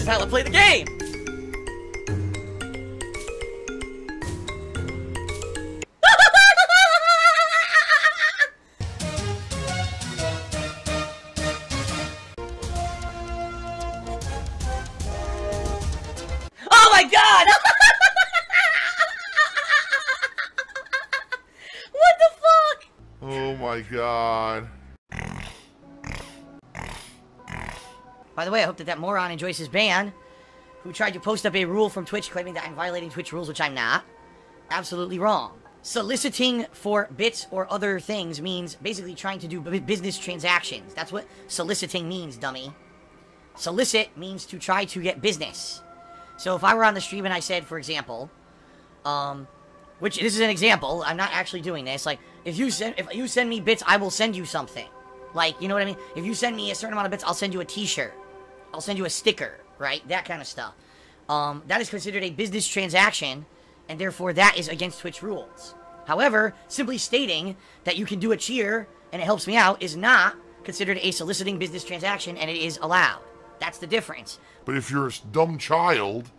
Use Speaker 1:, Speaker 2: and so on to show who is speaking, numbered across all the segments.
Speaker 1: This is how I play the game! Oh my god! What the fuck?
Speaker 2: Oh my god.
Speaker 1: By the way, I hope that moron enjoys his ban, who tried to post up a rule from Twitch claiming that I'm violating Twitch rules, which I'm not. Absolutely wrong. Soliciting for bits or other things means basically trying to do business transactions. That's what soliciting means, dummy. Solicit means to try to get business. So if I were on the stream and I said, for example, which this is an example, I'm not actually doing this. Like, if you send me bits, I will send you something. Like, you know what I mean? If you send me a certain amount of bits, I'll send you a t-shirt. I'll send you a sticker, right? That kind of stuff. That is considered a business transaction, and therefore that is against Twitch rules. However, simply stating that you can do a cheer and it helps me out is not considered a soliciting business transaction, and it is allowed. That's the difference.
Speaker 2: But if you're a dumb child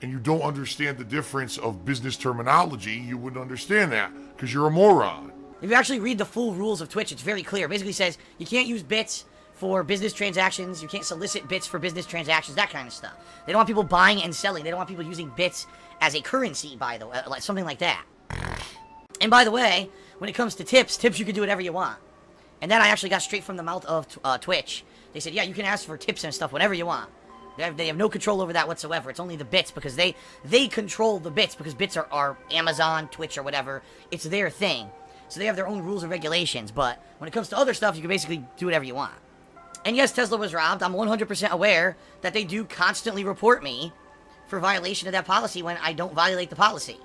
Speaker 2: and you don't understand the difference of business terminology, you wouldn't understand that because you're a moron.
Speaker 1: If you actually read the full rules of Twitch, it's very clear. It basically says you can't use bits for business transactions, you can't solicit bits for business transactions, that kind of stuff. They don't want people buying and selling. They don't want people using bits as a currency, by the way, like something like that. And by the way, when it comes to tips you can do whatever you want. And that I actually got straight from the mouth of Twitch. They said, yeah, you can ask for tips and stuff whenever you want. They have no control over that whatsoever. It's only the bits, because they control the bits, because bits are Amazon, Twitch, or whatever. It's their thing. So they have their own rules and regulations, but when it comes to other stuff, you can basically do whatever you want. And yes, Tesla was robbed. I'm 100% aware that they do constantly report me for violation of that policy when I don't violate the policy.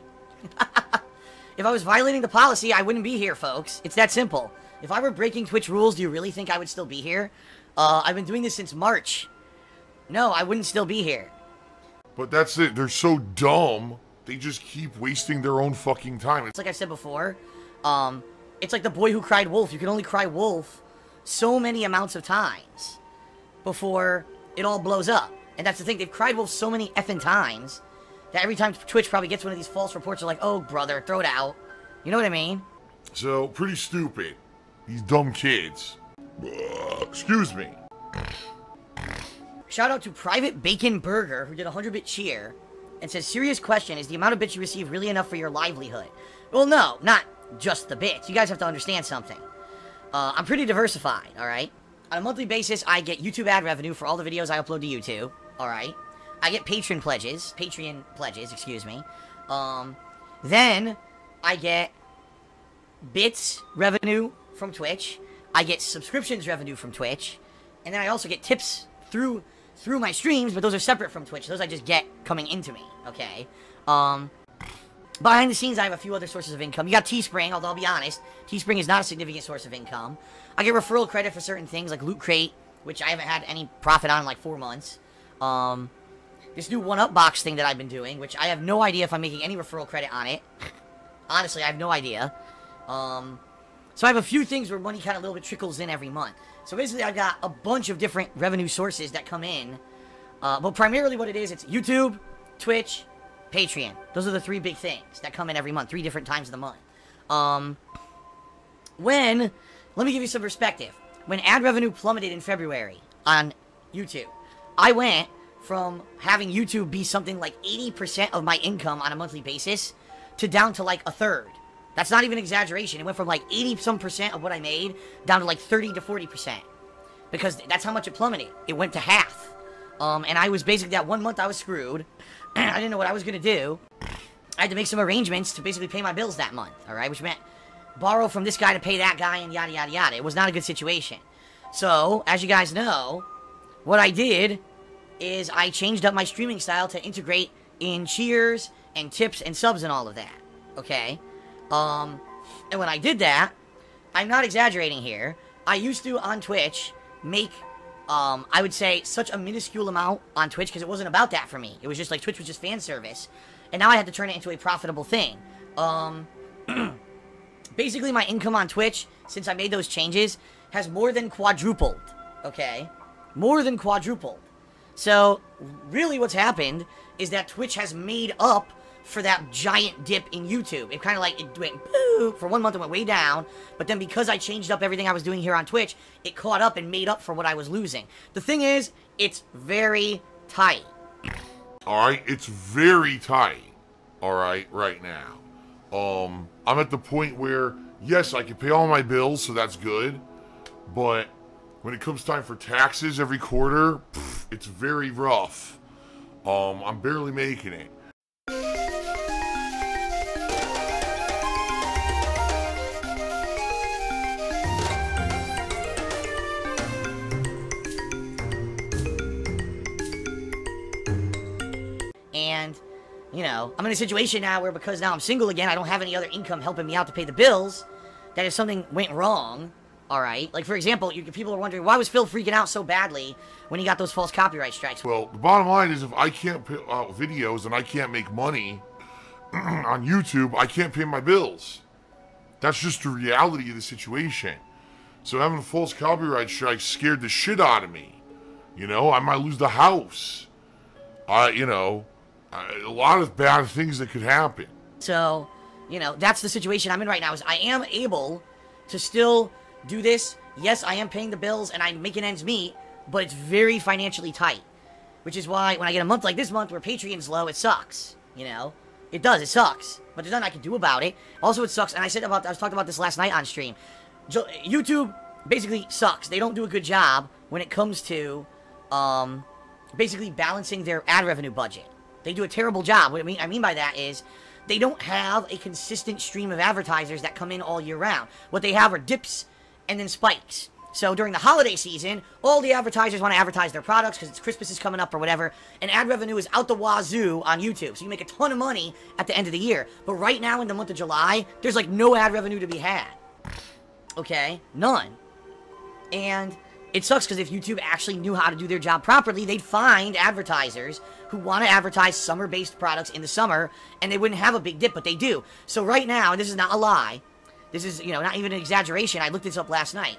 Speaker 1: If I was violating the policy, I wouldn't be here, folks. It's that simple. If I were breaking Twitch rules, do you really think I would still be here? I've been doing this since March. No, I wouldn't still be here.
Speaker 2: But that's it. They're so dumb. They just keep wasting their own fucking time.
Speaker 1: It's like I said before. It's like the boy who cried wolf. You can only cry wolf so many amounts of times before it all blows up. And that's the thing. They've cried wolf so many effing times that every time Twitch probably gets one of these false reports, they're like, oh, brother, throw it out. You know what I mean?
Speaker 2: So, pretty stupid. These dumb kids. Excuse me.
Speaker 1: Shout out to Private Bacon Burger, who did a 100-bit cheer, and says, serious question, is the amount of bits you receive really enough for your livelihood? Well, no, not just the bits. You guys have to understand something. I'm pretty diversified, alright? On a monthly basis, I get YouTube ad revenue for all the videos I upload to YouTube, alright? I get Patreon pledges, excuse me. Then, I get bits revenue from Twitch. I get subscriptions revenue from Twitch. And then I also get tips through my streams, but those are separate from Twitch. Those I just get coming into me, okay? Behind the scenes, I have a few other sources of income. You got Teespring, although I'll be honest, Teespring is not a significant source of income. I get referral credit for certain things, like Loot Crate, which I haven't had any profit on in like 4 months. This new 1UP box thing that I've been doing, which I have no idea if I'm making any referral credit on it. Honestly, I have no idea. So I have a few things where money kind of a little bit trickles in every month. So basically, I've got a bunch of different revenue sources that come in. But primarily what it is, it's YouTube, Twitch, Patreon. Those are the 3 big things that come in every month, 3 different times of the month. Let me give you some perspective. When ad revenue plummeted in February on YouTube, I went from having YouTube be something like 80% of my income on a monthly basis to down to like a third. That's not even exaggeration. It went from like 80-some% of what I made down to like 30 to 40%. Because that's how much it plummeted. It went to half. And I was basically, that 1 month I was screwed. I didn't know what I was going to do. I had to make some arrangements to basically pay my bills that month. Alright, which meant borrow from this guy to pay that guy and yada yada yada. It was not a good situation. So, as you guys know, what I did is I changed up my streaming style to integrate in cheers and tips and subs and all of that. Okay? And when I did that, I'm not exaggerating here, I used to, on Twitch, make, I would say, such a minuscule amount on Twitch, because it wasn't about that for me. It was just like, Twitch was just fan service. And now I had to turn it into a profitable thing. Basically, my income on Twitch, since I made those changes, has more than quadrupled. Okay? More than quadrupled. So, really what's happened is that Twitch has made up for that giant dip in YouTube. It kind of like, it went boo. For 1 month it went way down, but then because I changed up everything I was doing here on Twitch, it caught up and made up for what I was losing. The thing is, it's very tight.
Speaker 2: Alright, it's very tight. Alright, right now. I'm at the point where, yes, I can pay all my bills, so that's good. But when it comes time for taxes every quarter, it's very rough. I'm barely making it.
Speaker 1: And, you know, I'm in a situation now where because now I'm single again, I don't have any other income helping me out to pay the bills, that if something went wrong, alright? Like, for example, people are wondering, why was Phil freaking out so badly when he got those false copyright strikes?
Speaker 2: Well, the bottom line is if I can't put out videos and I can't make money on YouTube, I can't pay my bills. That's just the reality of the situation. So having a false copyright strike scared the shit out of me. You know, I might lose the house. You know, a lot of bad things that could happen.
Speaker 1: So, you know, that's the situation I'm in right now, is I am able to still do this. Yes, I am paying the bills and I'm making ends meet, but it's very financially tight. Which is why when I get a month like this month where Patreon's low, it sucks. You know? It does, it sucks. But there's nothing I can do about it. Also, it sucks, and I was talking about this last night on stream. YouTube basically sucks. They don't do a good job when it comes to, basically balancing their ad revenue budget. They do a terrible job. What I mean by that is, they don't have a consistent stream of advertisers that come in all year round. What they have are dips and then spikes. So during the holiday season, all the advertisers want to advertise their products because Christmas is coming up or whatever, and ad revenue is out the wazoo on YouTube. So you make a ton of money at the end of the year. But right now in the month of July, there's like no ad revenue to be had. Okay? None. And it sucks because if YouTube actually knew how to do their job properly, they'd find advertisers who want to advertise summer-based products in the summer, and they wouldn't have a big dip, but they do. So right now, and this is not a lie, this is, you know, not even an exaggeration, I looked this up last night.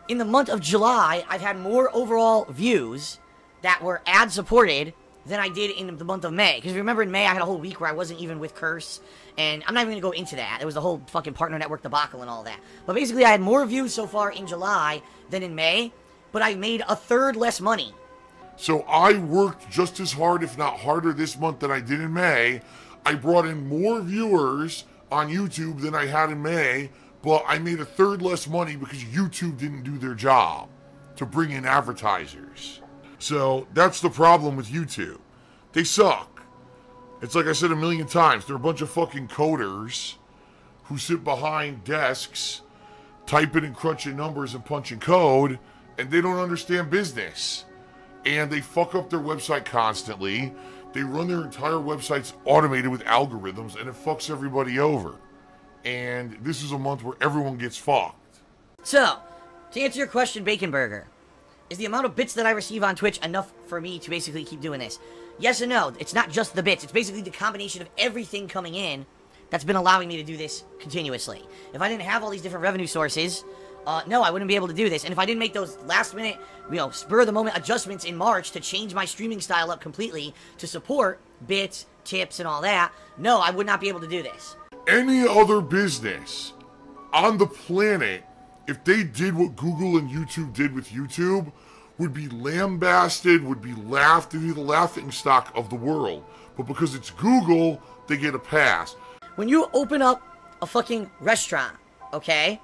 Speaker 1: In the month of July, I've had more overall views that were ad-supported than I did in the month of May. Because remember in May, I had a whole week where I wasn't even with Curse, and I'm not even going to go into that. It was the whole fucking partner network debacle and all that. But basically, I had more views so far in July than in May, but I made a third less money.
Speaker 2: So I worked just as hard, if not harder, this month than I did in May. I brought in more viewers on YouTube than I had in May, but I made a third less money because YouTube didn't do their job to bring in advertisers. So that's the problem with YouTube. They suck. It's like I said a million times, they're a bunch of fucking coders who sit behind desks, typing and crunching numbers and punching code, and they don't understand business. And they fuck up their website constantly. They run their entire websites automated with algorithms, and it fucks everybody over. And this is a month where everyone gets fucked.
Speaker 1: So, to answer your question, Bacon Burger, is the amount of bits that I receive on Twitch enough for me to basically keep doing this? Yes and no. It's not just the bits. It's basically the combination of everything coming in that's been allowing me to do this continuously. If I didn't have all these different revenue sources, no, I wouldn't be able to do this. And if I didn't make those last-minute, you know, spur-of-the-moment adjustments in March to change my streaming style up completely to support bits, tips, and all that, no, I would not be able to do this.
Speaker 2: Any other business on the planet, if they did what Google and YouTube did with YouTube, would be lambasted, would be laughed, to be the laughingstock of the world. But because it's Google, they get a pass.
Speaker 1: When you open up a fucking restaurant, okay?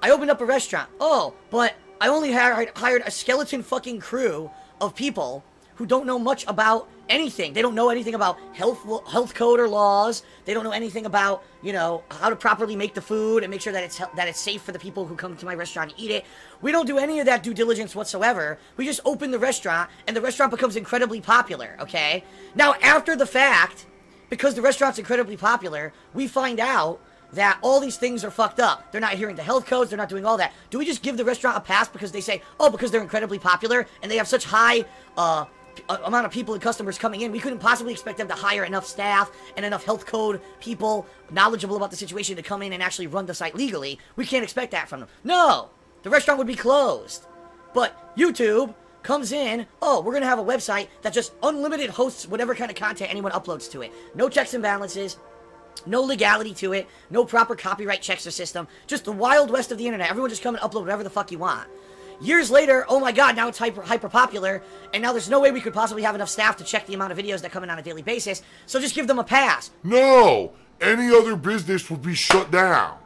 Speaker 1: I opened up a restaurant. Oh, but I only hired a skeleton fucking crew of people who don't know much about anything. They don't know anything about health code or laws. They don't know anything about, you know, how to properly make the food and make sure that it's safe for the people who come to my restaurant and eat it. We don't do any of that due diligence whatsoever. We just open the restaurant, and the restaurant becomes incredibly popular, okay? Now, after the fact, because the restaurant's incredibly popular, we find out that all these things are fucked up. They're not adhering to health codes, they're not doing all that. Do we just give the restaurant a pass because they say, oh, because they're incredibly popular, and they have such high, amount of people and customers coming in, we couldn't possibly expect them to hire enough staff and enough health code people knowledgeable about the situation to come in and actually run the site legally. We can't expect that from them. No! The restaurant would be closed. But YouTube, comes in, oh, we're going to have a website that just unlimited hosts whatever kind of content anyone uploads to it. No checks and balances, no legality to it, no proper copyright checks or system, just the wild west of the internet. Everyone just come and upload whatever the fuck you want. Years later, oh my god, now it's hyper popular, and now there's no way we could possibly have enough staff to check the amount of videos that come in on a daily basis, so just give them a pass.
Speaker 2: No! Any other business would be shut down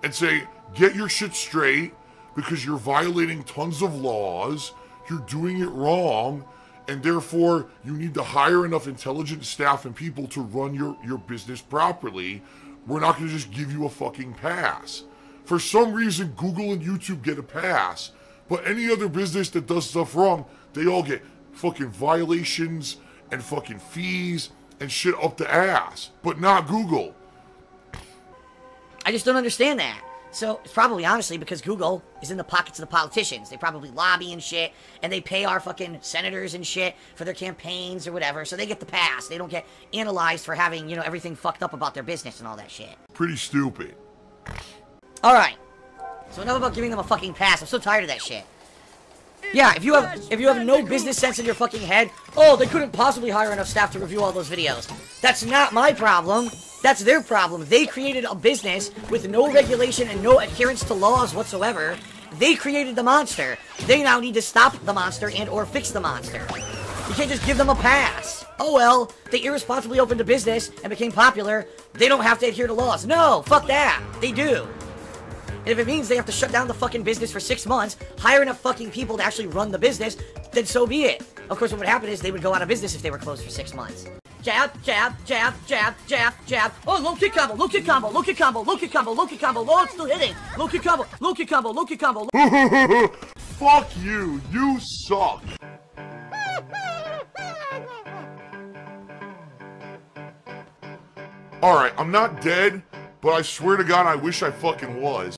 Speaker 2: and say, get your shit straight because you're violating tons of laws, you're doing it wrong, and therefore you need to hire enough intelligent staff and people to run your business properly. We're not going to just give you a fucking pass. For some reason, Google and YouTube get a pass, but any other business that does stuff wrong, they all get fucking violations and fucking fees and shit up the ass, but not Google.
Speaker 1: I just don't understand that. So, it's probably, honestly, because Google is in the pockets of the politicians. They probably lobby and shit, and they pay our fucking senators and shit for their campaigns or whatever, so they get the pass. They don't get analyzed for having, you know, everything fucked up about their business and all that shit.
Speaker 2: Pretty stupid.
Speaker 1: Alright. So enough about giving them a fucking pass. I'm so tired of that shit. Yeah, if you have no business sense in your fucking head, oh, they couldn't possibly hire enough staff to review all those videos. That's not my problem. That's their problem. They created a business with no regulation and no adherence to laws whatsoever. They created the monster. They now need to stop the monster and or fix the monster. You can't just give them a pass. Oh well, they irresponsibly opened a business and became popular. They don't have to adhere to laws. No, fuck that. They do. And if it means they have to shut down the fucking business for 6 months, hire enough fucking people to actually run the business, then so be it. Of course, what would happen is they would go out of business if they were closed for 6 months. Jab, jab, jab, jab, jab, jab. Oh, low kick combo, low kick combo, low kick combo, low kick combo, low kick combo. Oh, it's still hitting. Low kick combo, low kick combo, low kick combo.
Speaker 2: Fuck you. You suck. Alright, I'm not dead, but I swear to God I wish I fucking was.